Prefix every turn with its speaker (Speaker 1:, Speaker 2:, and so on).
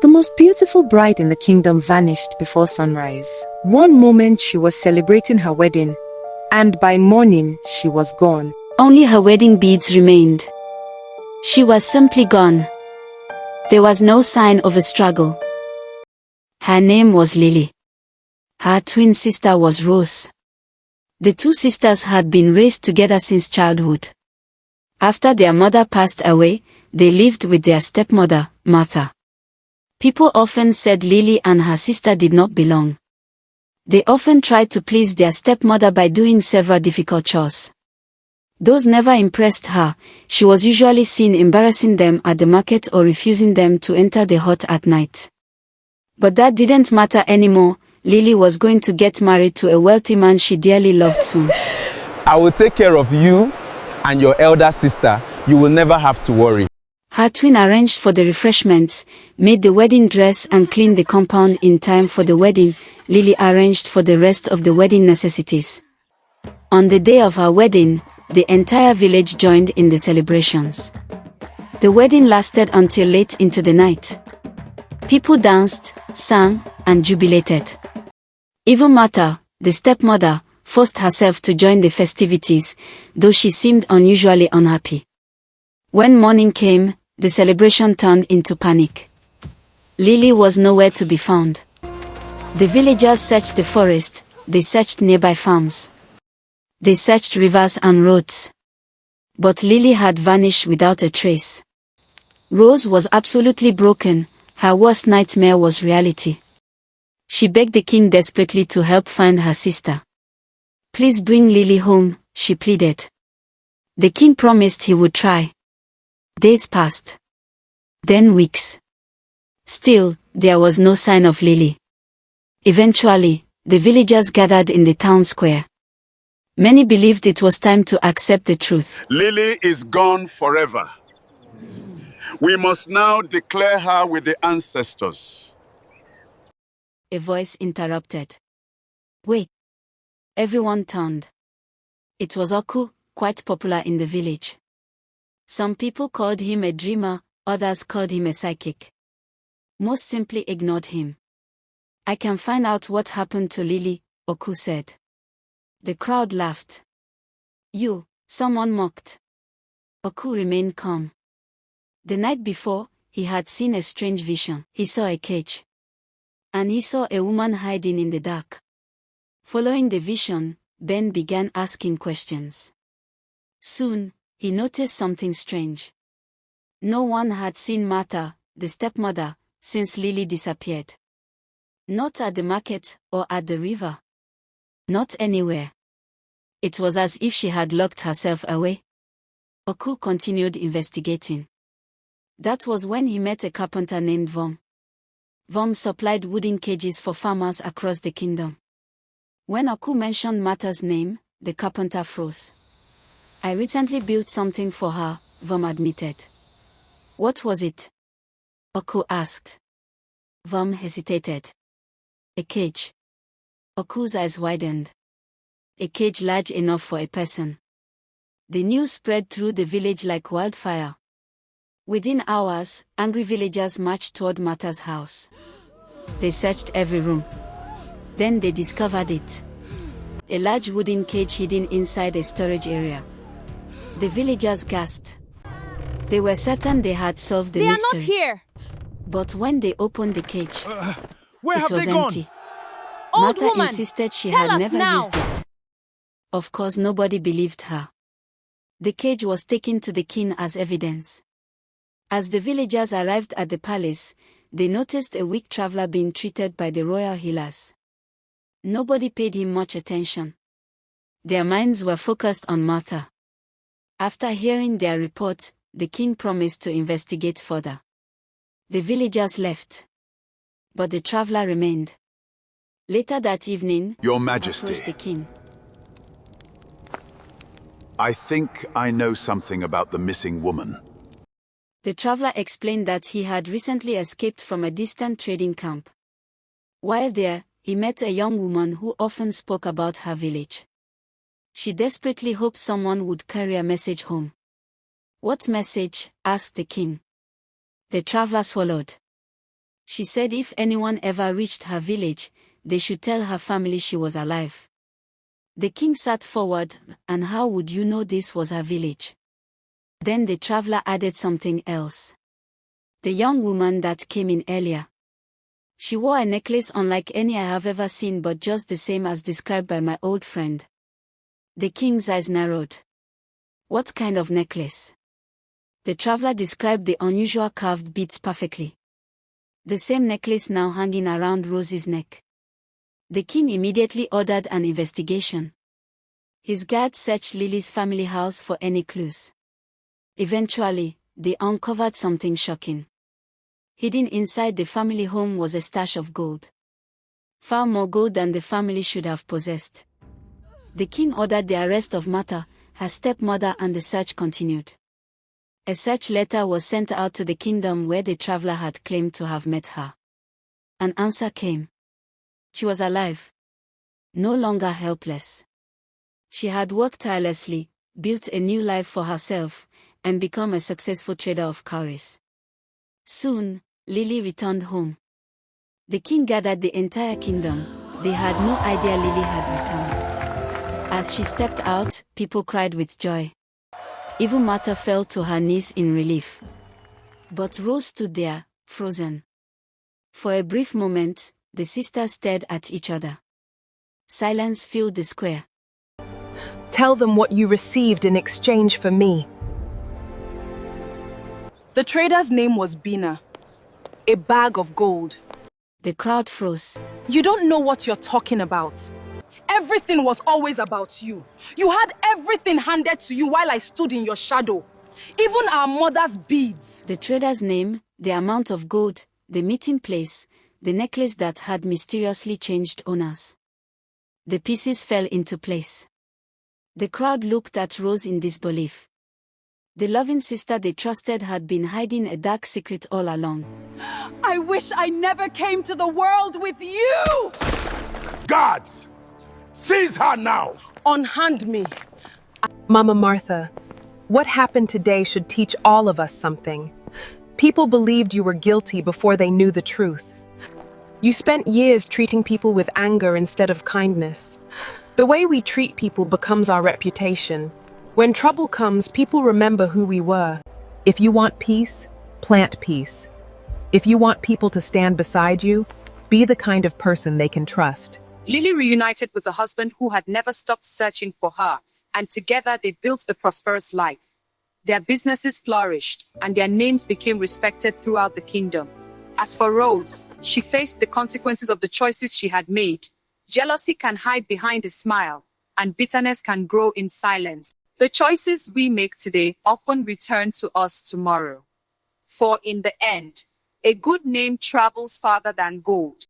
Speaker 1: The most beautiful bride in the kingdom vanished before sunrise. One moment she was celebrating her wedding, and by morning she was gone.
Speaker 2: Only her wedding beads remained. She was simply gone. There was no sign of a struggle. Her name was Lily. Her twin sister was Rose. The two sisters had been raised together since childhood. After their mother passed away, they lived with their stepmother, Martha. People often said Lily and her sister did not belong. They often tried to please their stepmother by doing several difficult chores. Those never impressed her. She was usually seen embarrassing them at the market or refusing them to enter the hut at night. But that didn't matter anymore. Lily was going to get married to a wealthy man she dearly loved soon.
Speaker 3: I will take care of you and your elder sister. You will never have to worry.
Speaker 2: Her twin arranged for the refreshments, made the wedding dress and cleaned the compound in time for the wedding. Lily arranged for the rest of the wedding necessities. On the day of her wedding, the entire village joined in the celebrations. The wedding lasted until late into the night. People danced, sang, and jubilated. Even Martha, the stepmother, forced herself to join the festivities, though she seemed unusually unhappy. When morning came, the celebration turned into panic. Lily was nowhere to be found. The villagers searched the forest, they searched nearby farms. They searched rivers and roads. But Lily had vanished without a trace. Rose was absolutely broken. Her worst nightmare was reality. She begged the king desperately to help find her sister. "Please bring Lily home," she pleaded. The king promised he would try. Days passed. Then weeks. Still, there was no sign of Lily. Eventually, the villagers gathered in the town square. Many believed it was time to accept the truth.
Speaker 4: Lily is gone forever. We must now declare her with the ancestors.
Speaker 2: A voice interrupted. Wait. Everyone turned. It was Oku, quite popular in the village. Some people called him a dreamer, others called him a psychic. Most simply ignored him. "I can find out what happened to Lily," Oku said. The crowd laughed. "You," someone mocked. Oku remained calm. The night before, he had seen a strange vision. He saw a cage. And he saw a woman hiding in the dark. Following the vision, Ben began asking questions. Soon, he noticed something strange. No one had seen Martha, the stepmother, since Lily disappeared. Not at the market or at the river. Not anywhere. It was as if she had locked herself away. Oku continued investigating. That was when he met a carpenter named Vom. Vom supplied wooden cages for farmers across the kingdom. When Oku mentioned Martha's name, the carpenter froze. "I recently built something for her," Vom admitted. "What was it?" Oku asked. Vom hesitated. "A cage." Oku's eyes widened. A cage large enough for a person. The news spread through the village like wildfire. Within hours, angry villagers marched toward Martha's house. They searched every room. Then they discovered it. A large wooden cage hidden inside a storage area. The villagers gasped. They were certain they had solved the mystery.
Speaker 5: They are not here!
Speaker 2: But when they opened the cage,
Speaker 6: Where
Speaker 2: it
Speaker 6: have
Speaker 2: was
Speaker 6: they gone?
Speaker 2: empty.
Speaker 5: Old
Speaker 2: Martha
Speaker 5: woman,
Speaker 2: insisted she
Speaker 5: tell
Speaker 2: had
Speaker 5: us
Speaker 2: never
Speaker 5: now.
Speaker 2: used it. Of course nobody believed her. The cage was taken to the king as evidence. As the villagers arrived at the palace, they noticed a weak traveler being treated by the royal healers. Nobody paid him much attention. Their minds were focused on Martha. After hearing their report, the king promised to investigate further. The villagers left. But the traveler remained. Later that evening,
Speaker 4: Your
Speaker 2: he
Speaker 4: Majesty.
Speaker 2: approached the king.
Speaker 4: I think I know something about the missing woman.
Speaker 2: The traveler explained that he had recently escaped from a distant trading camp. While there, he met a young woman who often spoke about her village. She desperately hoped someone would carry a message home. "What message?" asked the king. The traveler swallowed. She said if anyone ever reached her village, they should tell her family she was alive. The king sat forward, and how would you know this was her village? Then the traveler added something else. The young woman that came in earlier. She wore a necklace unlike any I have ever seen, but just the same as described by my old friend. The king's eyes narrowed. What kind of necklace? The traveler described the unusual carved beads perfectly. The same necklace now hanging around Rose's neck. The king immediately ordered an investigation. His guards searched Lily's family house for any clues. Eventually, they uncovered something shocking. Hidden inside the family home was a stash of gold. Far more gold than the family should have possessed. The king ordered the arrest of Martha, her stepmother, and the search continued. A search letter was sent out to the kingdom where the traveler had claimed to have met her. An answer came. She was alive. No longer helpless. She had worked tirelessly, built a new life for herself, and become a successful trader of cowries. Soon, Lily returned home. The king gathered the entire kingdom. They had no idea Lily had returned. As she stepped out, people cried with joy. Even Martha fell to her knees in relief. But Rose stood there, frozen. For a brief moment, the sisters stared at each other. Silence filled the square.
Speaker 5: Tell them what you received in exchange for me.
Speaker 6: The trader's name was Bina. A bag of gold.
Speaker 2: The crowd froze.
Speaker 6: You don't know what you're talking about. Everything was always about you. You had everything handed to you while I stood in your shadow. Even our mother's beads.
Speaker 2: The trader's name, the amount of gold, the meeting place, the necklace that had mysteriously changed owners. The pieces fell into place. The crowd looked at Rose in disbelief. The loving sister they trusted had been hiding a dark secret all along.
Speaker 6: I wish I never came to the world with you!
Speaker 4: Guards! Seize her now!
Speaker 6: Unhand me.
Speaker 5: Mama Martha, what happened today should teach all of us something. People believed you were guilty before they knew the truth. You spent years treating people with anger instead of kindness. The way we treat people becomes our reputation. When trouble comes, people remember who we were. If you want peace, plant peace. If you want people to stand beside you, be the kind of person they can trust.
Speaker 7: Lily reunited with a husband who had never stopped searching for her, and together they built a prosperous life. Their businesses flourished, and their names became respected throughout the kingdom. As for Rose, she faced the consequences of the choices she had made. Jealousy can hide behind a smile, and bitterness can grow in silence. The choices we make today often return to us tomorrow. For in the end, a good name travels farther than gold.